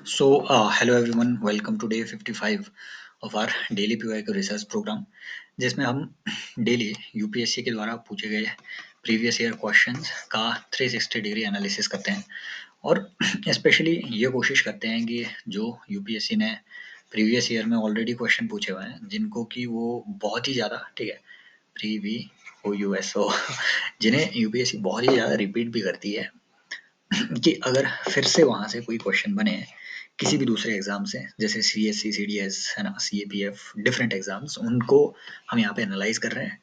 Hello everyone, welcome to day 55 of our daily PYQ research program, जिसमें हम daily UPSC के द्वारा पूछे गए प्रीवियस ईयर क्वेश्चंस का 360 डिग्री एनालिसिस करते हैं और स्पेशली ये कोशिश करते हैं कि जो यूपीएससी ने प्रीवियस ईयर में ऑलरेडी क्वेश्चन पूछे हुए हैं, जिनको कि वो बहुत ही ज़्यादा ठीक है प्रीवी ओ यूएसओ जिन्हें यूपीएससी बहुत ही ज़्यादा रिपीट भी करती है कि अगर फिर से वहाँ से कोई क्वेश्चन बने किसी भी दूसरे एग्जाम से, जैसे सीएससी, सीडीएस है ना, सीएपीएफ, डिफरेंट एग्जाम्स, उनको हम यहाँ पे एनालाइज कर रहे हैं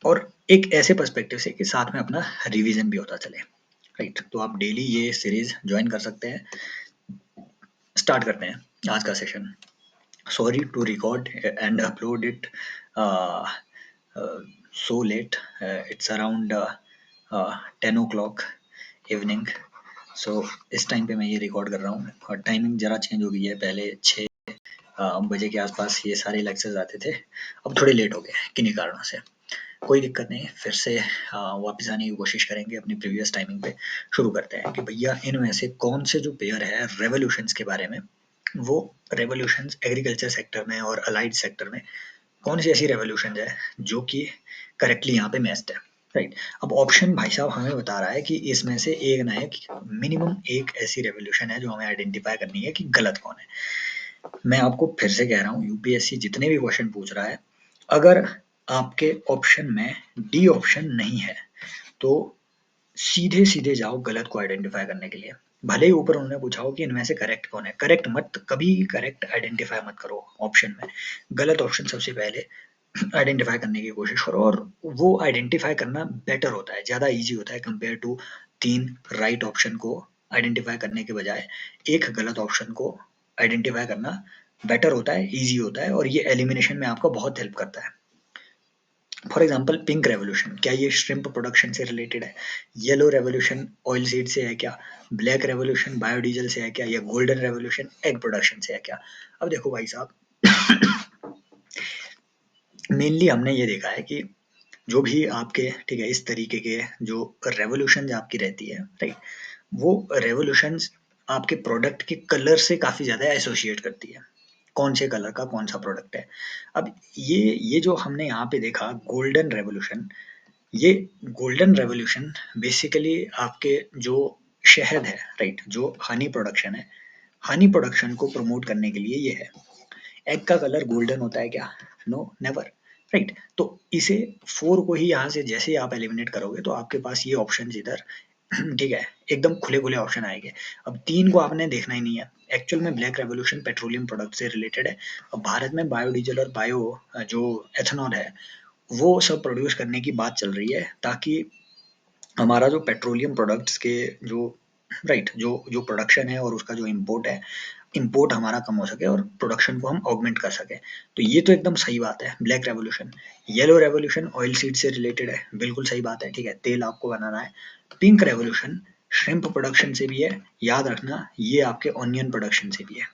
और एक ऐसे पर्सपेक्टिव से कि साथ में अपना रिवीजन भी होता चले। राइट, तो आप डेली ये सीरीज ज्वाइन कर सकते हैं। स्टार्ट करते हैं आज का session. Sorry to record and upload it so late. It's around 10 o'clock evening. इस टाइम पे मैं ये रिकॉर्ड कर रहा हूँ और टाइमिंग ज़रा चेंज हो गई है। पहले 6 बजे के आसपास ये सारे लेक्चर्स आते थे, अब थोड़े लेट हो गए किन्हीं कारणों से। कोई दिक्कत नहीं, फिर से वापस आने की कोशिश करेंगे अपनी प्रीवियस टाइमिंग पे। शुरू करते हैं कि भैया इनमें से कौन से जो पेयर है रेवोल्यूशंस के बारे में, वो रेवोल्यूशंस एग्रीकल्चर सेक्टर में और अलाइड सेक्टर में कौन सी ऐसी रेवोल्यूशन है जो कि करेक्टली यहाँ पे मैच्ड है। राइट, अब ऑप्शन भाई साहब हमें बता रहा है कि इसमें से एक ना एक मिनिमम एक ऐसी रेवोल्यूशन है जो हमें आइडेंटिफाई करनी है कि गलत कौन है। मैं आपको फिर से कह रहा हूँ, यूपीएससी जितने भी क्वेश्चन पूछ रहा है, अगर आपके ऑप्शन में डी ऑप्शन नहीं है तो सीधे सीधे जाओ गलत को आइडेंटिफाई करने के लिए। भले ही ऊपर उन्होंने पूछा हो कि इनमें से करेक्ट कौन है, करेक्ट मत, कभी करेक्ट आइडेंटिफाई मत करो ऑप्शन में। गलत ऑप्शन सबसे पहले आइडेंटिफाई करने की कोशिश करो, और वो आइडेंटिफाई करना बेटर होता है, ज़्यादा इजी होता है कंपेयर टू 3 राइट ऑप्शन को आइडेंटिफाई करने के बजाय एक गलत ऑप्शन को आइडेंटिफाई करना बेटर होता है, इजी होता है, और ये एलिमिनेशन में आपका बहुत हेल्प करता है। फॉर एग्जाम्पल पिंक रेवोल्यूशन, क्या ये श्रिम्प प्रोडक्शन से रिलेटेड है? येलो रेवोल्यूशन ऑयल सीड से है क्या? ब्लैक रेवोल्यूशन बायोडीजल से है क्या? या गोल्डन रेवोल्यूशन एग प्रोडक्शन से है क्या? अब देखो भाई साहब, मेनली हमने ये देखा है कि जो भी आपके ठीक है इस तरीके के जो रेवोल्यूशन आपकी रहती है, राइट, वो रेवोल्यूशंस आपके प्रोडक्ट के कलर से काफी ज्यादा एसोसिएट करती है, कौन से कलर का कौन सा प्रोडक्ट है। अब ये जो हमने यहाँ पे देखा गोल्डन रेवोल्यूशन, ये गोल्डन रेवोल्यूशन बेसिकली आपके जो शहद है, राइट, जो हनी प्रोडक्शन है, हनी प्रोडक्शन को प्रमोट करने के लिए ये है। एग का कलर गोल्डन होता है क्या? No, never. राइट, तो इसे 4 को ही यहाँ से जैसे ही आप एलिमिनेट करोगे तो आपके पास ये ऑप्शन इधर ठीक है एकदम खुले खुले ऑप्शन आएंगे। अब 3 को आपने देखना ही नहीं है। एक्चुअल में ब्लैक रेवोल्यूशन पेट्रोलियम प्रोडक्ट से रिलेटेड है। अब भारत में बायोडीजल और बायो जो एथेनॉल है वो सब प्रोड्यूस करने की बात चल रही है, ताकि हमारा जो पेट्रोलियम प्रोडक्ट्स के जो राइट जो जो प्रोडक्शन है और उसका जो इम्पोर्ट है, इम्पोर्ट हमारा कम हो सके और प्रोडक्शन को हम ऑगमेंट कर सके। तो ये तो एकदम सही बात है, black revolution. Yellow revolution oil seed से रिलेटेड है, बिल्कुल सही बात है, ठीक है, तेल आपको बनाना है। पिंक रेवोल्यूशन श्रिम्प प्रोडक्शन से भी है, याद रखना ये आपके ऑनियन प्रोडक्शन से भी है,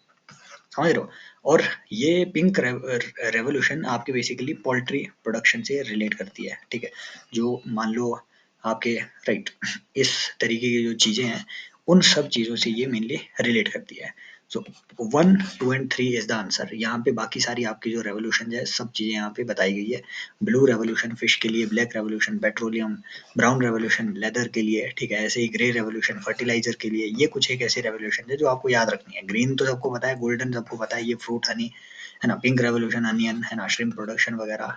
समझ रहे हो। और ये पिंक रेवोल्यूशन आपके बेसिकली पोल्ट्री प्रोडक्शन से रिलेट करती है, ठीक है, जो मान लो आपके राइट इस तरीके की जो चीजें हैं उन सब चीजों से ये मेनली रिलेट करती है। सो 1, 2 एंड 3 इज द आंसर। यहाँ पे बाकी सारी आपकी जो रेवोल्यूशन है सब चीजें यहाँ पे बताई गई है। ब्लू रेवोल्यूशन फिश के लिए, black revolution petroleum, brown revolution leather के लिए, ठीक है, ऐसे ही ग्रे रेवोल्यूशन फर्टिलाइजर के लिए। ये कुछ एक ऐसी रेवोल्यूशन है जो आपको याद रखनी है। ग्रीन तो सबको पता है, गोल्डन सबको पता है, ये फ्रूट हनी है ना, पिंक रेवोल्यूशन अनियन है ना, श्रिम्प प्रोडक्शन वगैरह।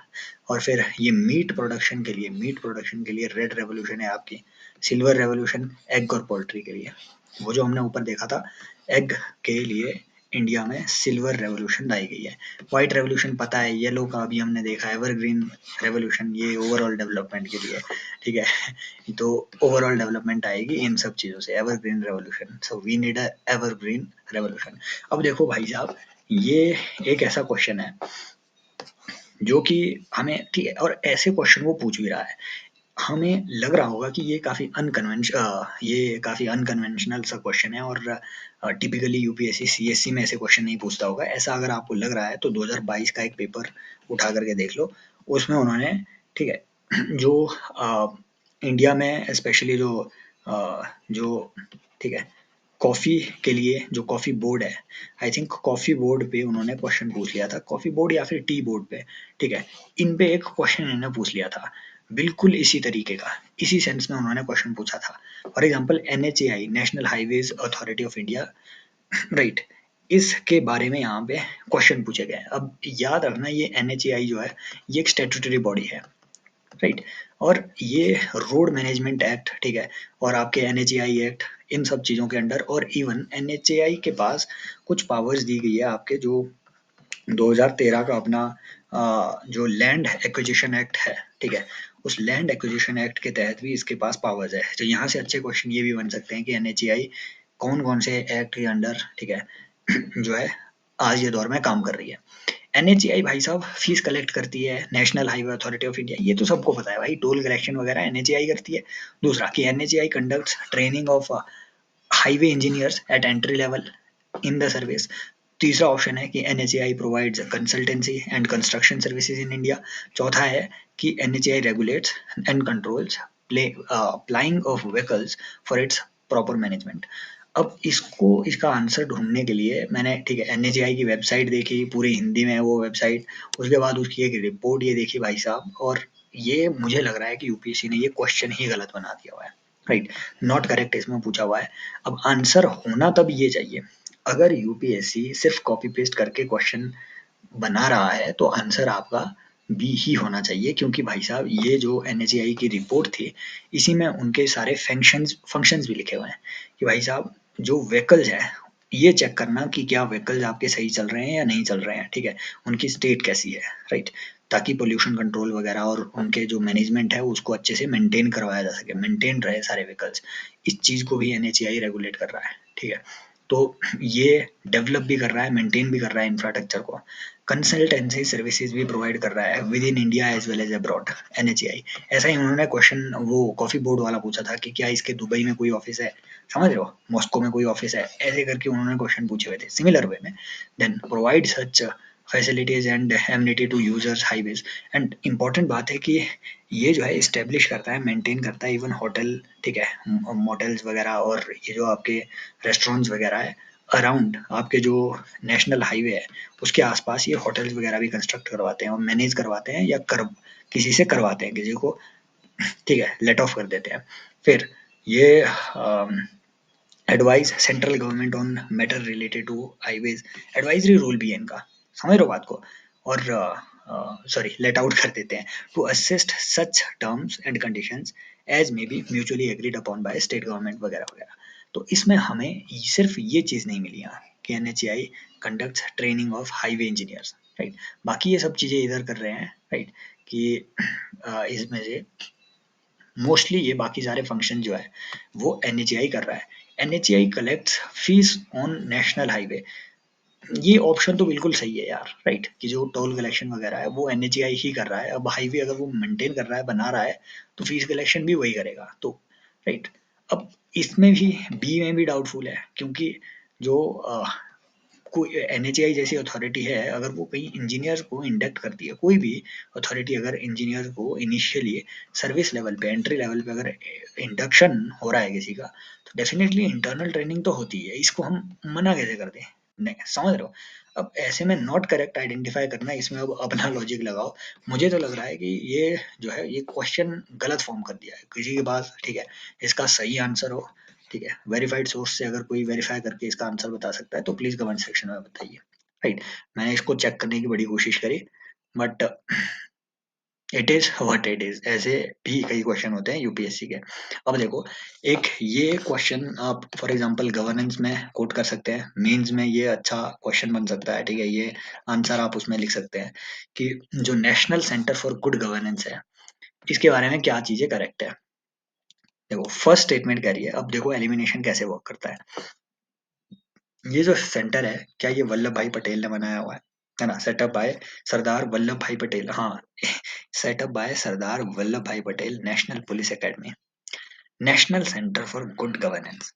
और फिर ये मीट प्रोडक्शन के लिए, मीट प्रोडक्शन के लिए रेड रेवोल्यूशन है आपकी। सिल्वर रेवोल्यूशन एग और पोल्ट्री के लिए। वो जो हमने ऊपर देखा था एग के लिए इंडिया में सिल्वर रेवोल्यूशन लाई गई है। व्हाइट रेवोल्यूशन पता है, येलो का अभी हमने देखा, एवरग्रीन रेवोल्यूशन, ये ओवरऑल डेवलपमेंट के लिए, ठीक है, तो ओवरऑल डेवलपमेंट आएगी इन सब चीजों से, evergreen revolution. So we need a evergreen revolution. अब देखो भाई साहब, ये एक ऐसा क्वेश्चन है जो कि हमें ठीक है, और ऐसे क्वेश्चन वो पूछ भी रहा है, हमें लग रहा होगा कि ये काफी अनकन्वेंशनल सा क्वेश्चन है और टिपिकली यूपीएससी सीएससी में ऐसे क्वेश्चन नहीं पूछता होगा। ऐसा अगर आपको लग रहा है तो 2022 का एक पेपर उठा करके देख लो। उसमें उन्होंने ठीक है जो इंडिया में स्पेशली जो ठीक है कॉफ़ी के लिए जो कॉफ़ी बोर्ड है, आई थिंक कॉफ़ी बोर्ड पे उन्होंने क्वेश्चन पूछ लिया था, कॉफ़ी बोर्ड या फिर टी बोर्ड पे, ठीक है, इन पे एक क्वेश्चन इन्होंने पूछ लिया था, बिल्कुल इसी तरीके का, इसी सेंस में उन्होंने क्वेश्चन पूछा था। For example NHAI, national highways authority of India, right, इसके बारे में यहाँ पे क्वेश्चन पूछे गए। अब याद रखना ये NHAI जो है ये एक स्टेटूटरी बॉडी है, राइट, और ये रोड मैनेजमेंट एक्ट, ठीक है, और आपके NHAI एक्ट, इन सब चीज़ों के अंडर, और इवन NHAI के पास कुछ पावर्स दी गई है आपके जो 2013 का अपना जो लैंड एक्विजिशन एक्ट है, ठीक है, उस लैंड एक्विजिशन एक्ट के तहत भी इसके पास पावर्स है। तो यहाँ से अच्छे क्वेश्चन ये भी बन सकते हैं कि NHAI कौन कौन से एक्ट के अंडर, ठीक है, जो है आज ये दौर में काम कर रही है। NHAI भाई साहब फीस कलेक्ट करती है, national highway authority of India, ये तो सबको पता है भाई, टोल कलेक्शन वगैरह NHAI करती है। दूसरा कि NHAI conducts training of highway engineers eight entry level in the service. तीसरा ऑप्शन है कि NHAI provides consultancy and construction services in India. चौथा है कि NHAI regulates and controls applying of vehicles for its proper management. अब इसको, इसका answer ढूंढने के लिए मैंने, ठीक है, NHAI की वेबसाइट देखी, पूरी हिंदी में है वो वेबसाइट, उसके बाद उसकी एक रिपोर्ट ये देखी भाई साहब, और ये मुझे लग रहा है कि यूपीएससी ने ये क्वेश्चन ही गलत बना दिया हुआ है, राइट, नॉट करेक्ट इसमें पूछा हुआ है। अब आंसर होना तब ये चाहिए, अगर यूपीएससी सिर्फ कॉपी पेस्ट करके क्वेश्चन बना रहा है तो आंसर आपका बी ही होना चाहिए, क्योंकि भाई साहब ये जो NHAI की रिपोर्ट थी, इसी में उनके सारे फंक्शंस भी लिखे हुए हैं कि भाई साहब जो व्हीकल्स है, ये चेक करना कि क्या व्हीकल्स आपके सही चल रहे हैं या नहीं चल रहे हैं, ठीक है, उनकी स्टेट कैसी है, राइट, ताकि पोल्यूशन कंट्रोल वगैरह और उनके जो मैनेजमेंट है उसको अच्छे से मेंटेन करवाया जा सके, मेंटेन रहे सारे व्हीकल्स, इस चीज़ को भी NHAI रेगुलेट कर रहा है, ठीक है। तो ये डेवलप भी कर रहा है, मेंटेन भी कर रहा है इंफ्रास्ट्रक्चर को, कंसल्टेंसी सर्विसेज भी प्रोवाइड कर रहा है within India as well as abroad, NHAI। ऐसा ही उन्होंने क्वेश्चन वो कॉफी बोर्ड वाला पूछा था कि क्या इसके दुबई में कोई ऑफिस है, समझ रहे हो, मॉस्को में कोई ऑफिस है, ऐसे करके उन्होंने क्वेश्चन पूछे हुए थे सिमिलर वे में। Then provide such facilities and amenity to users highways. And important बात है कि ये जो है इस्टेब्लिश करता है, मेंटेन करता है इवन होटल, ठीक है, मोटेल्स वगैरह, और ये जो आपके रेस्टोरेंट्स वगैरह है अराउंड आपके जो नेशनल हाईवे है उसके आसपास, ये होटल्स वगैरह भी कंस्ट्रक्ट करवाते हैं और मैनेज करवाते हैं, या किसी से करवाते हैं, किसी को, ठीक है, लेट ऑफ कर देते हैं। फिर ये advise central government on matter related to highways, advisory role भी है इनका, समझ रहे हो बात को, और सॉरी लेट आउट कर देते हैं, to assist such terms and conditions as may be mutually agreed upon by state government वगैरह वगैरह। तो इसमें हमें सिर्फ ये चीज़ नहीं मिली यहाँ कि NHAI conducts training of highway engineers, right, बाकी ये सब चीज़ें इधर कर रहे हैं, राइट, कि इसमें से मोस्टली ये बाकी सारे फंक्शन जो है वो NHAI कर रहा है। NHAI collects fees on national highway, ये ऑप्शन तो बिल्कुल सही है यार, राइट, कि जो टोल कलेक्शन वगैरह है वो NHAI ही कर रहा है। अब हाईवे अगर वो मेंटेन कर रहा है, बना रहा है, तो फीस कलेक्शन भी वही करेगा, तो राइट। अब इसमें भी बी में भी डाउटफुल है, क्योंकि जो कोई NHAI जैसी अथॉरिटी है, अगर वो कहीं इंजीनियर्स को इंडक्ट करती है, कोई भी अथॉरिटी अगर इंजीनियर्स को इनिशियली सर्विस लेवल पे, एंट्री लेवल पे अगर इंडक्शन हो रहा है किसी का, तो डेफिनेटली इंटरनल ट्रेनिंग तो होती है, इसको हम मना कैसे कर दें, नहीं, समझ रहे हो। अब ऐसे में नॉट करेक्ट आइडेंटिफाई करना, इसमें अब अपना लॉजिक लगाओ। मुझे तो लग रहा है कि ये जो है ये क्वेश्चन गलत फॉर्म कर दिया है किसी के पास, ठीक है, इसका सही आंसर हो, ठीक है, वेरीफाइड सोर्स से अगर कोई वेरीफाई करके इसका आंसर बता सकता है तो प्लीज कमेंट सेक्शन में बताइए, राइट। मैंने इसको चेक करने की बड़ी कोशिश करी, but it is what it is, ऐसे भी कई क्वेश्चन होते हैं यूपीएससी के। अब देखो, एक ये क्वेश्चन आप फॉर एग्जांपल गवर्नेंस में कोट कर सकते हैं, मेंस में ये अच्छा क्वेश्चन बन सकता है, ठीक है, ये आंसर आप उसमें लिख सकते हैं कि जो national centre for good governance है, इसके बारे में क्या चीजें करेक्ट है। देखो फर्स्ट स्टेटमेंट कह रही है, अब देखो एलिमिनेशन कैसे वर्क करता है। ये जो सेंटर है, क्या ये वल्लभ भाई पटेल ने बनाया हुआ है ना, सेटअप बाय सरदार वल्लभ भाई पटेल, हाँ, सेटअप बाय सरदार वल्लभ भाई Patel national police academy, national centre for good governance.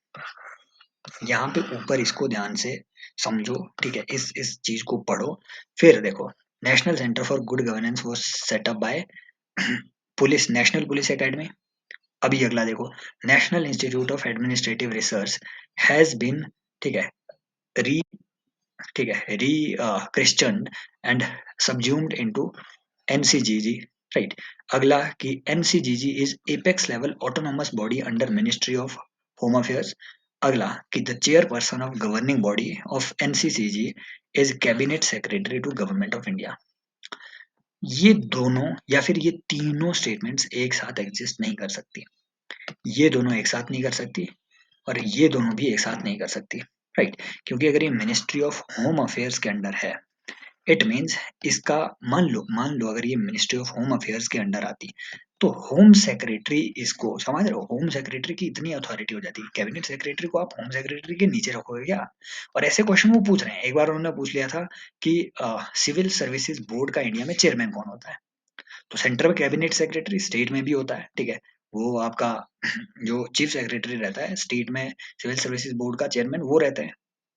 यहाँ पे ऊपर इसको ध्यान से समझो, ठीक है, इस चीज को पढ़ो, फिर देखो, national centre for good governance वो setup by police, national police academy, अभी अगला देखो, national institute of administrative research has been, ठीक है, री ठीक है, rechristened and subsumed into NCGG, right. अगला कि NCGG is apex level autonomous body under ministry of home affairs. अगला कि the chairperson of governing body of NCCG is cabinet secretary to government of India. ये दोनों या फिर ये तीनों स्टेटमेंट्स एक साथ एग्जिस्ट नहीं कर सकती, ये दोनों एक साथ नहीं कर सकती और ये दोनों भी एक साथ नहीं कर सकती, राइट। क्योंकि अगर ये मिनिस्ट्री ऑफ होम अफेयर्स के अंडर है, इट मीन्स इसका, मान लो अगर ये मिनिस्ट्री ऑफ होम अफेयर्स के अंडर आती तो होम सेक्रेटरी, इसको समझ रहे हो, होम सेक्रेटरी की इतनी अथॉरिटी हो जाती है, कैबिनेट सेक्रेटरी को आप होम सेक्रेटरी के नीचे रखोगे क्या? और ऐसे क्वेश्चन वो पूछ रहे हैं। एक बार उन्होंने पूछ लिया था कि सिविल सर्विसेज बोर्ड का इंडिया में चेयरमैन कौन होता है, तो सेंटर में कैबिनेट सेक्रेटरी, स्टेट में भी होता है, ठीक है, वो आपका जो चीफ सेक्रेटरी रहता है स्टेट में, सिविल सर्विसेज बोर्ड का चेयरमैन वो रहते हैं।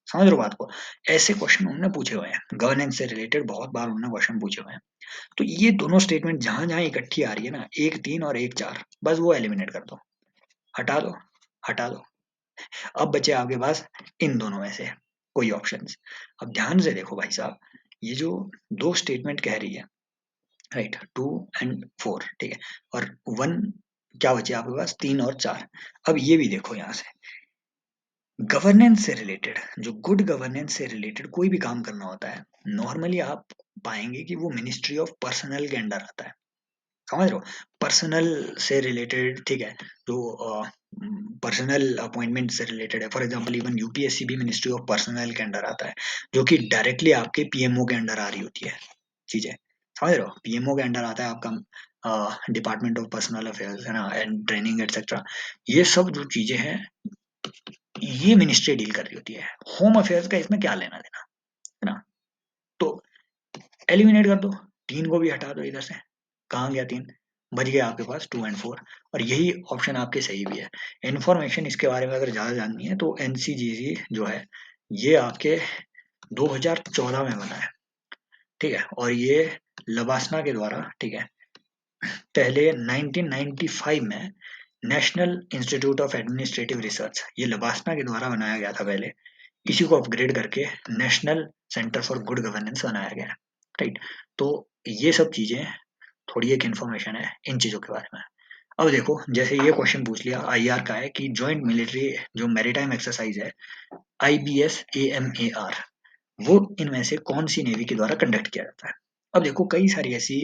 समझ रहे हो बात को? ऐसे क्वेश्चन उन्होंने पूछे हुए हैं, गवर्नेंस से रिलेटेड बहुत बार उन्होंने क्वेश्चन पूछे हुए हैं। तो ये दोनों स्टेटमेंट जहां जहां इकट्ठी आ रही है ना, 1 3 और 1 4, बस वो एलिमिनेट कर दो, हटा दो, हटा दो। अब बचे आपके पास इन दोनों में से कोई ऑप्शंस। अब ध्यान से देखो भाई साहब, ये जो दो स्टेटमेंट कह रही है, राइट, 2 and 4, ठीक है, और 1, क्या बचे आपके पास, 3 और 4। अब ये भी देखो यहाँ से, गवर्नेंस से रिलेटेड, जो गुड गवर्नेंस से रिलेटेड कोई भी काम करना होता है, नॉर्मली आप पाएंगे कि वो मिनिस्ट्री ऑफ पर्सनल के अंडर आता है। समझ रहे हो? पर्सनल से रिलेटेड, ठीक है, जो पर्सनल अपॉइंटमेंट से रिलेटेड है, फॉर एग्जांपल इवन यूपीएससी भी मिनिस्ट्री ऑफ पर्सनल के अंडर आता है, जो कि डायरेक्टली आपके पीएमओ के अंडर आ रही होती है चीजें। समझ रहे हो? पीएमओ के अंडर आता है आपका डिपार्टमेंट ऑफ पर्सनल अफेयर्स, है ना, एंड ट्रेनिंग एटसेट्रा। ये सब जो चीजें हैं, ये मिनिस्ट्री डील कर रही होती है। होम अफेयर्स का इसमें क्या लेना देना, है ना? तो एलिमिनेट कर दो, 3 को भी हटा दो इधर से। कहाँ गया 3? बच गया आपके पास 2 and 4। और यही ऑप्शन आपके सही भी है। इन्फॉर्मेशन इसके बारे में अगर ज़्यादा जाननी है तो एनसीजीजी जो है, ये आपके 2014 में बना है, ठीक है, और ये लबासना के द्वारा, ठीक है, पहले 1995 में national institute of administrative research, ये लबासना के द्वारा बनाया गया था पहले, इसी को अपग्रेड करके national centre for good governance बनाया गया है, राइट। तो ये सब चीजें थोड़ी एक इन्फॉर्मेशन है इन चीजों के बारे में। अब देखो, जैसे ये क्वेश्चन पूछ लिया आईआर का है कि जॉइंट मिलिट्री जो मैरीटाइम एक्सरसाइज है, IBS AMAR, वो इनमें से कौन सी नेवी के द्वारा कंडक्ट किया जाता है? अब देखो, कई सारी ऐसी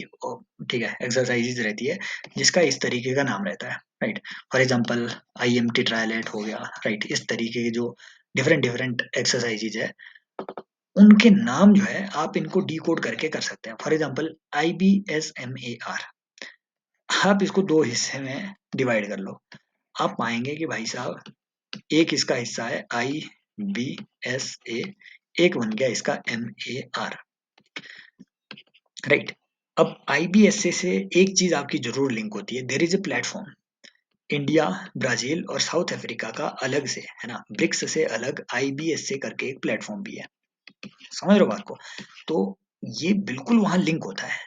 ठीक है एक्सरसाइजेज रहती है जिसका इस तरीके का नाम रहता है, राइट। फॉर एग्जांपल IMT ट्रायलेट हो गया, राइट। इस तरीके के जो डिफरेंट डिफरेंट एक्सरसाइजेज है, उनके नाम जो है आप इनको डिकोड करके कर सकते हैं। फॉर एग्जांपल IBSMAR, आप इसको दो हिस्से में डिवाइड कर लो, आप पाएंगे कि भाई साहब एक इसका हिस्सा है IBSA, एक बन गया इसका MAR, राइट। अब IBSA से एक चीज आपकी जरूर लिंक होती है, there is a platform, India, Brazil और साउथ अफ्रीका का अलग से, है ना, ब्रिक्स से अलग IBSA करके एक प्लेटफॉर्म भी है। समझ रहे हो बात को? तो ये बिल्कुल वहां लिंक होता है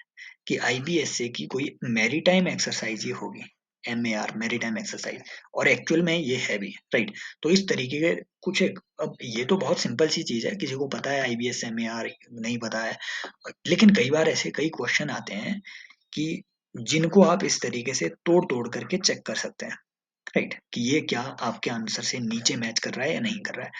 कि IBSA की कोई मैरीटाइम एक्सरसाइज ही होगी, MAR मैरीटाइम एक्सरसाइज, और एक्चुअल में ये है भी, राइट। तो इस तरीके के कुछ एक, अब ये तो बहुत सिंपल सी चीज है, किसी को पता है IBS MAR, नहीं पता है, लेकिन कई बार ऐसे कई क्वेश्चन आते हैं कि जिनको आप इस तरीके से तोड़ तोड़ करके चेक कर सकते हैं, राइट, कि ये क्या आपके आंसर से नीचे मैच कर रहा है या नहीं कर रहा है।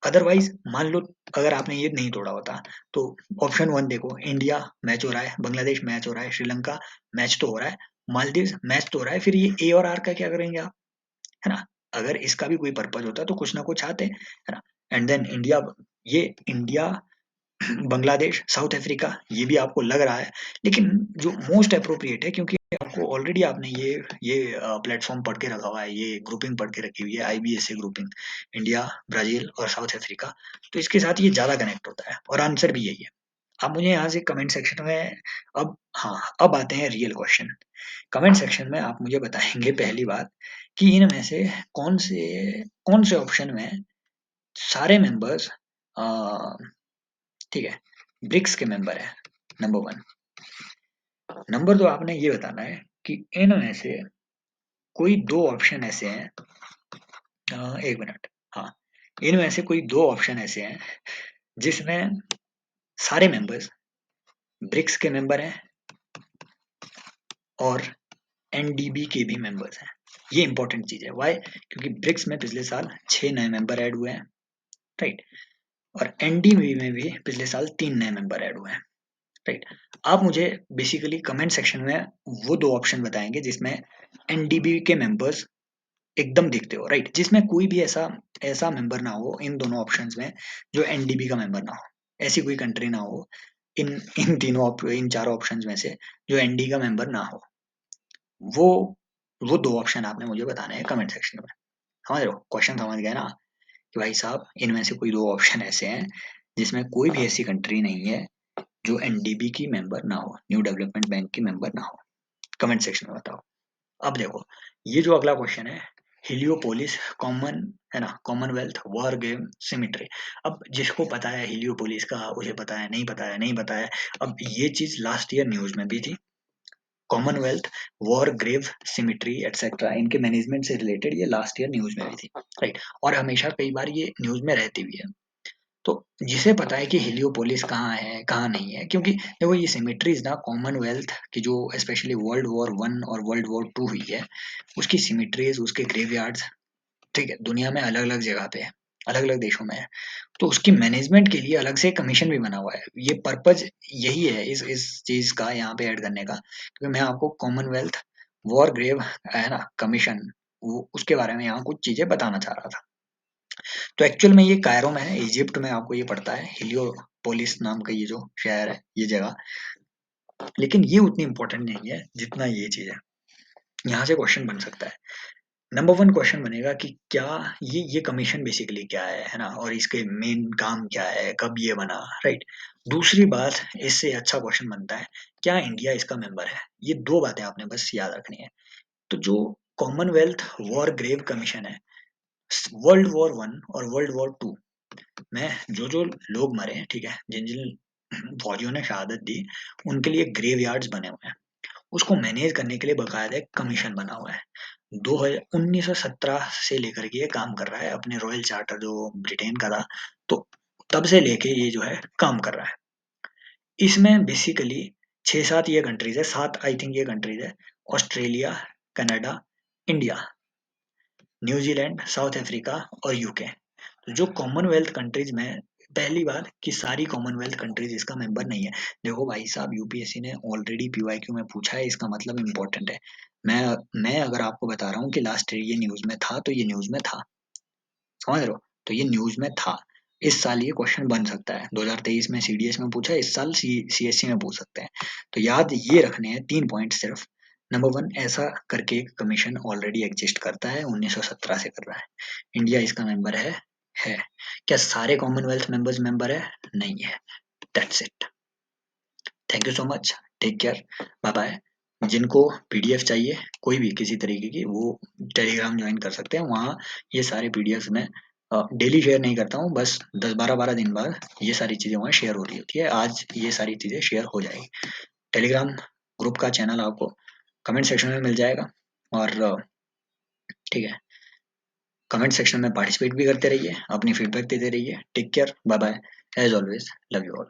अदरवाइज मान लो अगर आपने ये नहीं तोड़ा होता, तो ऑप्शन 1 देखो, इंडिया मैच हो रहा है, बांग्लादेश मैच हो रहा है, श्रीलंका मैच तो हो रहा है, मालदीव मैच तो हो रहा है, फिर ये ए और आर का क्या करेंगे आप, है ना? अगर इसका भी कोई पर्पज होता तो कुछ ना कुछ आते, है ना? एंड देन इंडिया, ये इंडिया, बांग्लादेश, साउथ अफ्रीका, ये भी आपको लग रहा है, लेकिन जो मोस्ट अप्रोप्रिएट है, क्योंकि आपको ऑलरेडी आपने ये प्लेटफॉर्म पढ़ के रखा हुआ है, ये ग्रुपिंग पढ़ के रखी हुई है, IBSA ग्रुपिंग, इंडिया, ब्राजील और साउथ अफ्रीका, तो इसके साथ ये ज्यादा कनेक्ट होता है और आंसर भी यही है। आप मुझे यहाँ से कमेंट सेक्शन में, अब हाँ, अब आते हैं रियल क्वेश्चन। कमेंट सेक्शन में आप मुझे बताएंगे पहली बात कि इनमें से कौन से ऑप्शन में सारे मेंबर्स, ठीक है, ब्रिक्स के मेंबर है, नंबर 1। नंबर 2, आपने ये बताना है कि इनमें से कोई दो ऑप्शन ऐसे हैं, एक मिनट, हाँ, इनमें से कोई दो ऑप्शन ऐसे हैं जिसमें सारे मेंबर्स ब्रिक्स के मेंबर हैं और एनडीबी के भी मेंबर्स हैं। ये इंपॉर्टेंट चीज है। वाई? क्योंकि ब्रिक्स में पिछले साल 6 नए मेंबर ऐड हुए हैं, राइट, और एनडीबी में भी पिछले साल 3 नए मेंबर ऐड हुए हैं, राइट। आप मुझे बेसिकली कमेंट सेक्शन में वो दो ऑप्शन बताएंगे जिसमें एनडीबी के मेंबर्स एकदम दिखते हो, राइट, जिसमें कोई भी ऐसा ऐसा मेंबर ना हो इन दोनों ऑप्शंस में जो एनडीबी का मेंबर ना हो। ऐसी कोई कंट्री ना हो इन इन चारों ऑप्शंस में से जो एनडी का मेंबर ना हो। वो वो दो ऑप्शन आपने मुझे बताने हैं कमेंट सेक्शन में। समझ रहे हो? क्वेश्चन समझ गए ना? कि भाई साहब इनमें से कोई दो ऑप्शन ऐसे हैं जिसमें कोई भी ऐसी कंट्री नहीं है जो एनडीबी की मेंबर ना हो, न्यू डेवलपमेंट बैंक की मेंबर ना हो। कमेंट सेक्शन में बताओ। अब देखो, ये जो अगला क्वेश्चन है, हिलियोपोलिस कॉमन है ना, कॉमनवेल्थ वॉर गेम सिमिट्री। अब जिसको पता है हिलियोपोलिस का उसे पता है, नहीं पता है नहीं पता है। अब ये चीज लास्ट ईयर न्यूज में भी थी। Commonwealth war grave cemetery etcetera, इनके मैनेजमेंट से रिलेटेड ये लास्ट ईयर न्यूज में भी थी, राइट। और हमेशा कई बार ये न्यूज में रहती भी है। तो जिसे पता है कि हिलियोपोलिस कहाँ है कहाँ नहीं है, क्योंकि देखो ये सिमिट्रीज ना कॉमनवेल्थ की जो स्पेशली वर्ल्ड वॉर वन और वर्ल्ड वॉर टू हुई है उसकी सिमिट्रीज, उसके ग्रेवयार्ड्स, ठीक है, दुनिया में अलग अलग जगह पे है, अलग अलग देशों में है। तो उसकी मैनेजमेंट के लिए अलग से कमीशन भी बना हुआ है। ये पर्पज यही है इस चीज का यहाँ पे ऐड करने का, क्योंकि मैं आपको कॉमनवेल्थ वॉर ग्रेव है ना कमीशन, वो उसके बारे में यहाँ कुछ चीजें बताना चाह रहा था। तो एक्चुअल में ये कायरो में है, इजिप्ट में आपको ये पड़ता है, हिलियोपोलिस नाम का ये जो शहर है, ये जगह। लेकिन ये उतनी इंपॉर्टेंट नहीं है जितना ये चीज है। यहाँ से क्वेश्चन बन सकता है। नंबर वन क्वेश्चन बनेगा कि क्या ये कमीशन बेसिकली क्या है ना, और इसके मेन काम क्या है, कब ये बना, राइट। दूसरी बात, इससे अच्छा क्वेश्चन बनता है क्या इंडिया इसका मेंबर है। ये दो बातें आपने बस याद रखनी है। तो जो कॉमनवेल्थ वॉर ग्रेव कमीशन है, वर्ल्ड वॉर वन और वर्ल्ड वॉर टू में जो जो लोग मरे, ठीक है, जिन जिन फौजियों ने शहादत दी, उनके लिए ग्रेव यार्ड्स बने हुए हैं। उसको मैनेज करने के लिए बकायदा एक कमीशन बना हुआ है। 1917 से लेकर के ये काम कर रहा है, अपने रॉयल चार्टर जो ब्रिटेन का था, तो तब से लेके ये जो है काम कर रहा है। इसमें बेसिकली 6-7 ये कंट्रीज है, 7 आई थिंक ये कंट्रीज है, Australia, Canada, India, New Zealand, south Africa और यूके। तो जो कॉमनवेल्थ कंट्रीज में, पहली बात कि सारी कॉमनवेल्थ कंट्रीज इसका मेंबर नहीं है। देखो भाई साहब, यूपीएससी ने ऑलरेडी पीवाईक्यू में पूछा है, इसका मतलब इम्पोर्टेंट है। मैं अगर आपको बता रहा हूँ कि लास्ट ईयर ये न्यूज में था, तो ये न्यूज में था, समझ रहे हो? तो ये न्यूज में था। इस साल ये क्वेश्चन बन सकता है, 2023 में सीडीएस में पूछा, इस साल सीएससी में पूछ सकते हैं। तो याद ये रखने हैं 3 पॉइंट सिर्फ। नंबर वन, ऐसा करके एक कमीशन ऑलरेडी एग्जिस्ट करता है, 1917 से कर रहा है। इंडिया इसका मेंबर है। क्या सारे कॉमनवेल्थ मेंबर्स मेंबर है? नहीं है। That's it. Thank you so much, take care, bye bye. जिनको पीडीएफ चाहिए कोई भी किसी तरीके की, वो टेलीग्राम ज्वाइन कर सकते हैं। वहाँ ये सारे पीडीएफ में डेली शेयर नहीं करता हूँ, बस 10-12 दिन बाद ये सारी चीज़ें वहाँ शेयर हो रही होती है। आज ये सारी चीज़ें शेयर हो जाएगी। टेलीग्राम ग्रुप का चैनल आपको कमेंट सेक्शन में मिल जाएगा। और ठीक है, कमेंट सेक्शन में पार्टिसिपेट भी करते रहिए, अपनी फीडबैक देते रहिए। Take care, bye bye, as always, love you all.